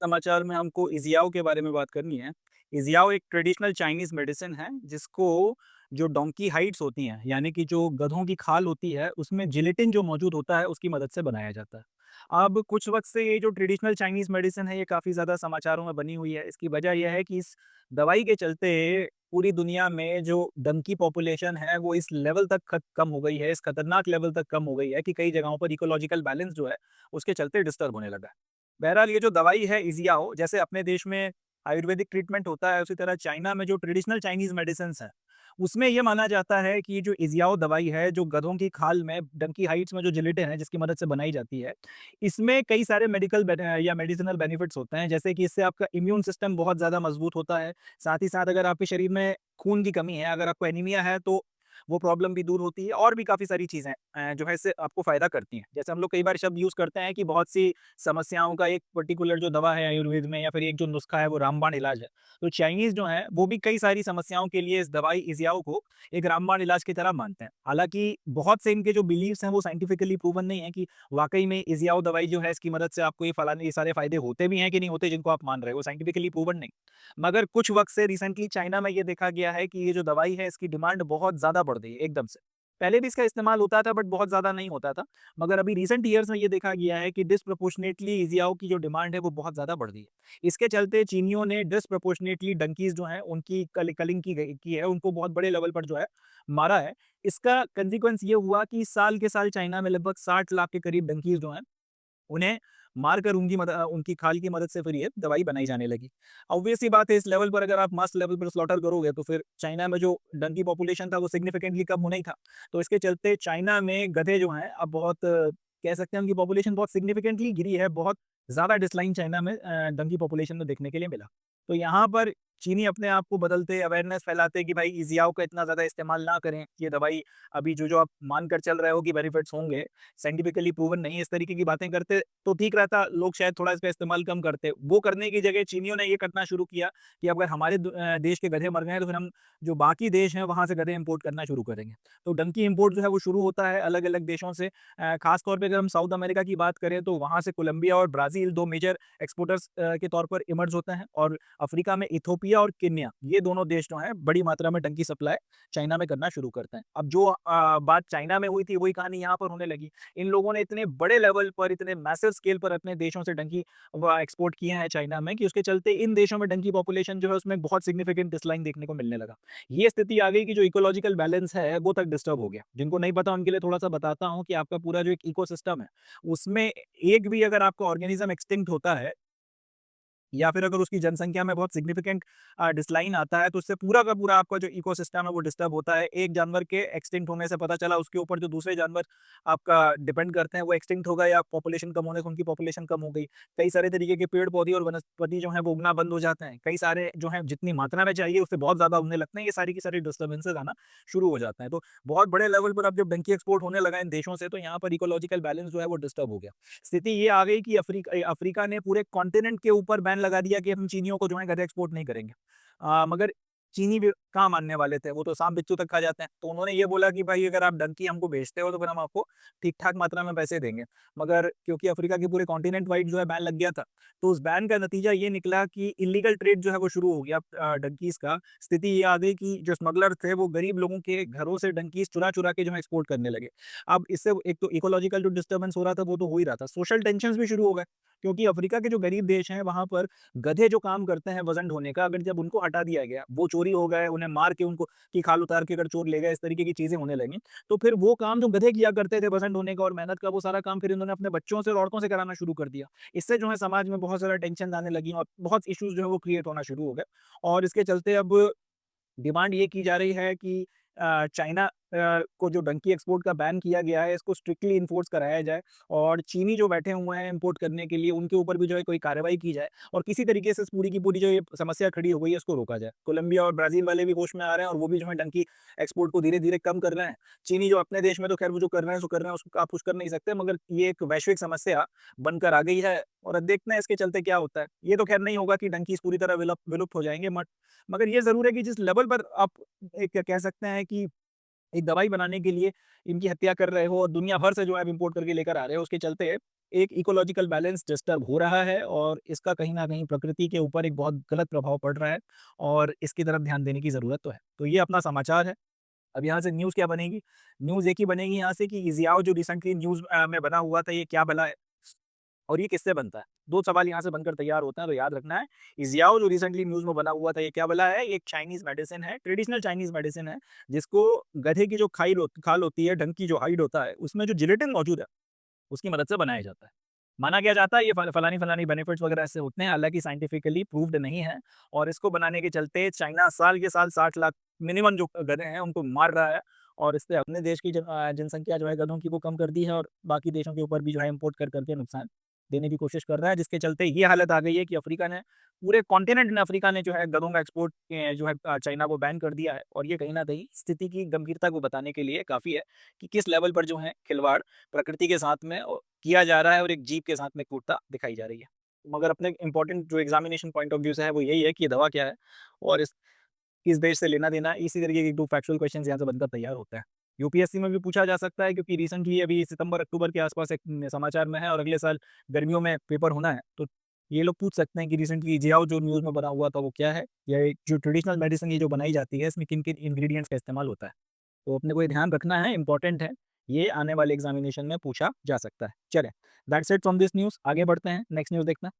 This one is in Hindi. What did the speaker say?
समाचार में हमको इज़ियाओ के बारे में बात करनी है। इज़ियाओ एक ट्रेडिशनल चाइनीज़ मेडिसिन है, जिसको जो डोंकी हाइड्स होती हैं, यानी कि जो गधों की खाल होती है, उसमें जिलेटिन जो मौजूद होता है, उसकी मदद से बनाया जाता है। अब कुछ वक़्त से ये जो ट्रेडिशनल चाइनीज़ मेडिसिन है, ये काफ़ी ज़्यादा समाचारों में बनी हुई है। इसकी वजह ये है कि इस दवाई के चलते पूरी दुनिया में जो डंकी पॉपुलेशन है, वो इस लेवल तक कम हो गई है, इस खतरनाक लेवल तक कम हो गई है कि कई जगहों पर इकोलॉजिकल बैलेंस जो है, उसके चलते डिस्टर्ब होने लगा है। बहरहाल ये जो दवाई है इज़ियाओ, जैसे अपने देश में आयुर्वेदिक ट्रीटमेंट होता है, उसी तरह चाइना में जो ट्रेडिशनल चाइनीज़ मेडिसिन्स हैं, उसमें ये माना जाता है कि ये जो इज़ियाओ दवाई है, जो गधों की खाल में डंकी हाइट्स में जो जिलेटिन है, जिसकी मदद से बनाई जाती है, इसमें कई सारे या मेडिसिनल बेनिफिट्स होते हैं, जैसे कि इससे आपका इम्यून सिस्टम बहुत ज़्यादा मजबूत होता है। साथ ही साथ अगर आपके शरीर में खून की कमी है, अगर आपको एनीमिया है, तो वो प्रॉब्लम भी दूर होती है और भी काफ़ी सारी चीज़ें जो है इससे आपको फ़ायदा करती हैं। जैसे हम लोग कई बार शब्द यूज़ करते हैं कि बहुत सी समस्याओं का एक पर्टिकुलर जो दवा है आयुर्वेद में या फिर एक जो नुस्खा है वो रामबाण इलाज है। तो चाइनीज़ जो हैं वो भी कई सारी समस्याओं के लिए इस दवाई इज़ियाओ को एक रामबाण इलाज की तरह मानते हैं। हालाँकि बहुत से इनके जो बिलीफ्स हैं वो साइंटिफिकली प्रूवन नहीं है कि वाक़ई में इज़ियाओ दवाई जो है इसकी मदद से आपको ये सारे फ़ायदे होते भी हैं कि नहीं होते जिनको आप मान रहे हो, साइंटिफिकली प्रूवन नहीं। मगर कुछ वक़्त से रिसेंटली चाइना में ये देखा गया है कि ये जो दवाई है इसकी डिमांड बहुत ज़्यादा बढ़ गई है एकदम से। पहले भी इसका इस्तेमाल होता था बट बहुत ज़्यादा नहीं होता था। मगर अभी रिसेंट ईयर्स में ये देखा गया है कि डिस्प्रोपोर्शनेटली इज़ियाओ की जो डिमांड है वो बहुत ज़्यादा बढ़ गई है। इसके चलते चीनियों ने डिस्प्रोपोर्शनेटली डंकीज़ जो हैं उनकी कलिंग की है, उनको बहुत बड़े लेवल पर जो है मारा है। इसका consequence ये हुआ कि साल के साल चाइना में लगभग 60 लाख के करीब डंकीज़ जो हैं उन्हें मारकर उनकी खाल की मदद से फिर ये दवाई बनाई जाने लगी। ऑब्वियस सी बात है इस लेवल पर अगर आप मास लेवल पर स्लॉटर करोगे तो फिर चाइना में जो डंकी पॉपुलेशन था वो सिग्निफिकेंटली कम होना ही था। तो इसके चलते चाइना में गधे जो हैं अब बहुत कह सकते हैं उनकी पॉपुलेशन बहुत सिग्निफिकेंटली गिरी है, बहुत ज़्यादा डिक्लाइन चाइना में डंकी पॉपुलेशन में देखने के लिए मिला। तो यहाँ पर चीनी अपने आप को बदलते अवेयरनेस फैलाते कि भाई इज़ियाओ का इतना ज़्यादा इस्तेमाल ना करें। ये दवाई अभी जो आप मानकर चल रहे हो कि बेनिफिट्स होंगे, साइंटिफिकली प्रूवन नहीं है, इस तरीके की बातें करते तो ठीक रहता, लोग शायद थोड़ा इसका इस्तेमाल कम करते। वो करने की जगह चीनियों ने ये करना शुरू किया कि अगर हमारे देश के गधे मर गए हैं तो फिर हम जो बाकी देश हैं वहाँ से गधे इम्पोर्ट करना शुरू करेंगे। तो डंकी इम्पोर्ट जो है वो शुरू होता है अलग-अलग देशों से। ख़ास तौर पे अगर हम साउथ अमेरिका की बात करें तो वहाँ से कोलंबिया और ब्राज़ील 2 मेजर एक्सपोर्टर्स के तौर पर इमर्ज होते हैं और अफ्रीका में इथियोपिया और केन्या, ये दोनों देश जो हैं बड़ी मात्रा में डंकी सप्लाई चाइना में करना शुरू करते हैं। अब जो बात चाइना में हुई थी वही कहानी यहाँ पर होने लगी। इन लोगों ने इतने बड़े लेवल पर, इतने मैसिव स्केल पर अपने देशों से डंकी एक्सपोर्ट किए हैं चाइना में कि उसके चलते इन देशों में डंकी पॉपुलेशन जो है उसमें बहुत सिग्निफिकेंट डिक्लाइन देखने को मिलने लगा। ये स्थिति आ गई कि जो इकोलॉजिकल बैलेंस है वो तक डिस्टर्ब हो गया। जिनको नहीं पता उनके लिए थोड़ा-सा बताता हूँ कि आपका पूरा जो एक इकोसिस्टम है, उसमें एक भी अगर आपका ऑर्गेनिज्म एक्सटिंक्ट होता है या फिर अगर उसकी जनसंख्या में बहुत सिग्निफिकेंट डिक्लाइन आता है, तो उससे पूरा का पूरा आपका जो इकोसिस्टम है वो डिस्टर्ब होता है। एक जानवर के एक्सटिंक्ट होने से पता चला उसके ऊपर जो दूसरे जानवर आपका डिपेंड करते हैं वो एक्सटिंक्ट हो गए या पॉपुलेशन कम होने से उनकी पॉपुलेशन कम हो गई। कई सारे तरीके के पेड़-पौधे और वनस्पति जो हैं वो उगना बंद हो जाते हैं। कई सारे जो हैं जितनी मात्रा में चाहिए उससे बहुत ज़्यादा उगने लगते हैं। ये सारी की सारी डिस्टर्बेंसेस आना शुरू हो जाते हैं। तो बहुत बड़े लेवल पर अब जब डंकी एक्सपोर्ट होने लगा इन देशों से तो यहाँ पर इकोलॉजिकल बैलेंस जो है वो डिस्टर्ब हो गया। स्थिति ये आ गई कि अफ्रीका ने पूरे कॉन्टिनेंट के ऊपर बैन लगा दिया कि हम चीनियों को जो है गधे एक्सपोर्ट नहीं करेंगे। मगर चीनी भी कहाँ मानने वाले थे, वो तो सांप-बिच्छू तक खा जाते हैं। तो उन्होंने ये बोला कि भाई अगर आप डंकी हमको भेजते हो तो फिर हम आपको ठीक-ठाक मात्रा में पैसे देंगे। मगर क्योंकि अफ्रीका के पूरे कॉन्टिनेंट वाइड जो है बैन लग गया था, तो उस बैन का नतीजा ये निकला कि इल्लीगल ट्रेड जो है वो शुरू हो गया डंकीज़ का। स्थिति ये आ गई कि जो स्मगलर थे वो गरीब लोगों के घरों से डंकीज़ चुरा-चुरा के जो है एक्सपोर्ट करने लगे। अब इससे एक तो इकोलॉजिकल जो डिस्टर्बेंस हो रहा था वो तो हो ही रहा था, सोशल टेंशन्स भी शुरू हो गए क्योंकि अफ्रीका के जो गरीब देश हैं वहाँ पर गधे जो काम करते हैं वज़न ढोने का, अगर जब उनको हटा दिया गया, वो चोरी हो गए, उन्हें मार के उनको की खाल उतार के अगर चोर ले गए, इस तरीके की चीज़ें होने लगी, तो फिर वो काम जो गधे किया करते थे वज़न ढोने का और मेहनत का, वो सारा काम फिर इन्होंने अपने बच्चों से और औरतों से कराना शुरू कर दिया। इससे जो है समाज में बहुत ज़्यादा टेंशन आने लगी और बहुत इश्यूज़ जो है वो क्रिएट होना शुरू हो गए और इसके चलते अब डिमांड ये की जा रही है कि चाइना को जो डंकी एक्सपोर्ट का बैन किया गया है, इसको स्ट्रिक्टली इन्फोर्स कराया जाए और चीनी जो बैठे हुए हैं इम्पोर्ट करने के लिए, उनके ऊपर भी जो है कोई कार्रवाई की जाए और किसी तरीके से इस पूरी की पूरी जो ये समस्या खड़ी हो गई है, इसको रोका जाए। कोलंबिया और ब्राज़ील वाले भी होश में आ रहे हैं और वो भी जो है डंकी एक्सपोर्ट को धीरे-धीरे कम कर रहे हैं। चीनी जो अपने देश में तो खैर वो जो कर रहे हैं, सो कर रहे हैं, उसको आप कुछ कर नहीं सकते, मगर ये एक वैश्विक समस्या बनकर आ गई है और अब देखते हैं इसके चलते क्या होता है। ये तो खैर नहीं होगा कि डंकीज़ पूरी तरह विलुप्त हो जाएँगे मगर ये ज़रूर है कि जिस लेवल पर आप एक कह सकते हैं कि एक दवाई बनाने के लिए इनकी हत्या कर रहे हो और दुनिया भर से जो है आप इम्पोर्ट करके लेकर आ रहे हो, उसके चलते एक इकोलॉजिकल बैलेंस डिस्टर्ब हो रहा है और इसका कहीं न कहीं प्रकृति के ऊपर एक बहुत गलत प्रभाव पड़ रहा है और इसकी तरफ ध्यान देने की ज़रूरत तो है। तो ये अपना समाचार है। अब यहाँ से न्यूज़ क्या बनेगी? न्यूज़ एक ही बनेगी यहाँ से कि इज़ियाओ जो रिसेंटली न्यूज़ में बना हुआ था, ये क्या भला है? और ये किससे बनता है? 2 सवाल यहाँ से बनकर तैयार होते हैं, तो याद रखना है, इज़ियाओ जो रिसेंटली न्यूज़ में बना हुआ था, ये क्या भला है? ये एक चाइनीज़ मेडिसिन है, ट्रेडिशनल चाइनीज़ मेडिसिन है, जिसको गधे की जो खाल होती है, डंकी जो हाइड होता है, उसमें जो जिलेटिन मौजूद है, उसकी मदद से बनाया जाता है। माना क्या जाता है ये फलानी-फलानी बेनिफिट्स वगैरह इससे होते हैं, हालाँकि साइंटिफिकली प्रूव्ड नहीं है और इसको बनाने के चलते चाइना साल के साल 60 लाख मिनिमम जो गधे हैं, उनको मार रहा है और इससे अपने देश की जनसंख्या जो है गधों की वो कम कर दी है और बाकी देशों के ऊपर भी जो है इम्पोर्ट कर के नुकसान देने की कोशिश कर रहा है, जिसके चलते ये हालत आ गई है कि अफ्रीका ने पूरे कॉन्टिनेंट ने अफ्रीका ने जो है गधों का एक्सपोर्ट जो है चाइना को बैन कर दिया है और ये कहीं न कहीं स्थिति की गंभीरता को बताने के लिए काफ़ी है कि किस लेवल पर जो है खिलवाड़ प्रकृति के साथ में किया जा रहा है और एक जीव के साथ में क्रूरता दिखाई जा रही है। मगर अपने इम्पोर्टेंट जो एग्ज़ामिनेशन पॉइंट ऑफ व्यू से है वो यही है कि ये दवा क्या है और इस किस देश से लेना-देना है, इसी तरीके के 2 फैक्चुअल क्वेश्चन्स यहाँ से बनकर तैयार होते हैं। यूपीएससी में भी पूछा जा सकता है क्योंकि रिसेंटली अभी सितंबर-अक्टूबर के आसपास एक समाचार में है और अगले साल गर्मियों में पेपर होना है, तो ये लोग पूछ सकते हैं कि रिसेंटली जियाओ जो न्यूज़ में बना हुआ था वो क्या है? या एक जो ट्रेडिशनल मेडिसिन ये जो बनाई जाती है इसमें किन-किन इंग्रीडिएंट्स का इस्तेमाल होता है? तो अपने को ये ध्यान रखना है, इम्पोर्टेंट है। ये आने वाले एग्ज़ामिनेशन में पूछा जा सकता है। चलें, that's it from this news. आगे बढ़ते हैं, नेक्स्ट न्यूज़ देखते हैं।